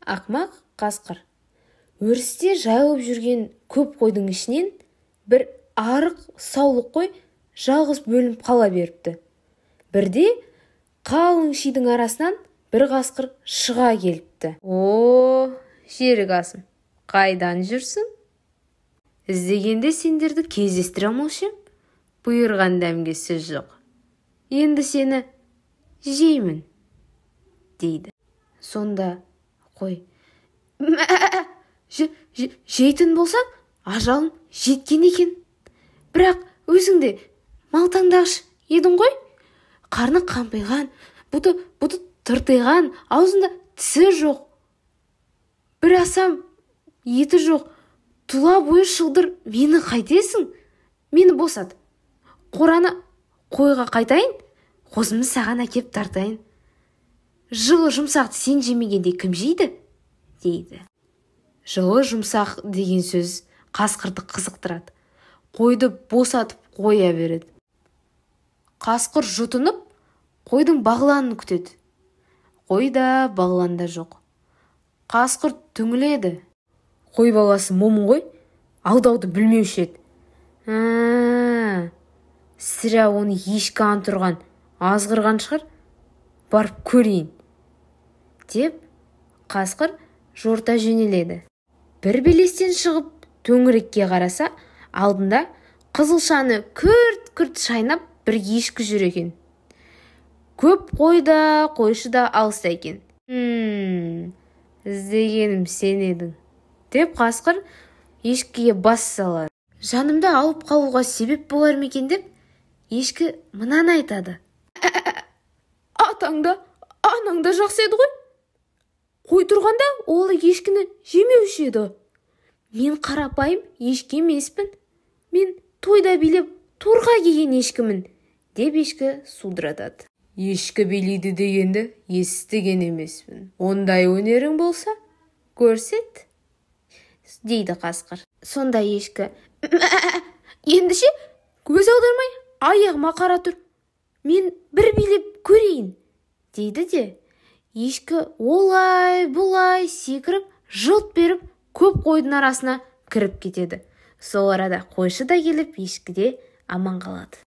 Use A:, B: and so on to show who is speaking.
A: Ақмақ қасқыр. Өрісте жайылып жүрген көп қойдың ішінен бір арық саулық қой жалғыз бөлініп қала беріпті. Бірде қалың шидің арасынан бір қасқыр шыға келіпті. Жерік асым, қайдан жүрсің? Іздегенде сендерді кездестіре алмаушы ем. Бұйырған дәмге сөз жоқ. Енді сені жеймін, дейді. Сонда қой, жейтін болсаң, ажалың жеткен екен. Бірақ өзіңде малтаңдағыш едің ғой. Қарны қампиған, бұты тыртиған, аузында тісі жоқ. Бір асам еті жоқ. Тұла бойы шылдыр, мені қайтесің? Мені босат. Қораны қойға қайтайын, қозымды саған әкеп тартайын. Жылы жұмсақты сен жемегенде кім жейді? Дейді. Жылы жұмсақ деген сөз қасқырды қызықтырады. Қойды босатып қоя береді. Қасқыр жұтынып, қойдың бағланын күтеді. Қойда бағланда жоқ. Қасқыр түңіледі. Қой баласы момын ғой, алдауды білмеуші еді. Сірә оны ешкі антұрған, азғырған шығар, барып көрейін, деп қасқыр жорта жөнеледі. Бір белестен шығып төңірекке қараса, алдында қызылшаны күрт-күрт шайнап бір ешкі жүр екен. Көп қойда, қойшы да алыста екен. Іздегенім сен едің, деп қасқыр ешкіге бас салады. Жанымды алып қалуға себеп болар ма екен деп, ешкі мынаны айтады. Атаңда, анаңда жақсы еді ғой. Қой тұрғанда ол ешкіні жемеуші еді. Мен қарапайым ешкі емеспін. Мен тойда билеп торға келген ешкімін, деп ешкі судыратады. Ешкі билейді дегенді естіген емеспін. Ондай өнерің болса, көрсет, дейді қасқыр. Сонда ешкі, ендеше көз аудармай аяғыма қара тұр. Мен бір билеп көрейін, дейді де, ешкі олай-бұлай секіріп, жылт беріп, көп қойдың арасына кіріп кетеді. Сол арада қойшы да келіп, ешкі де аман қалады.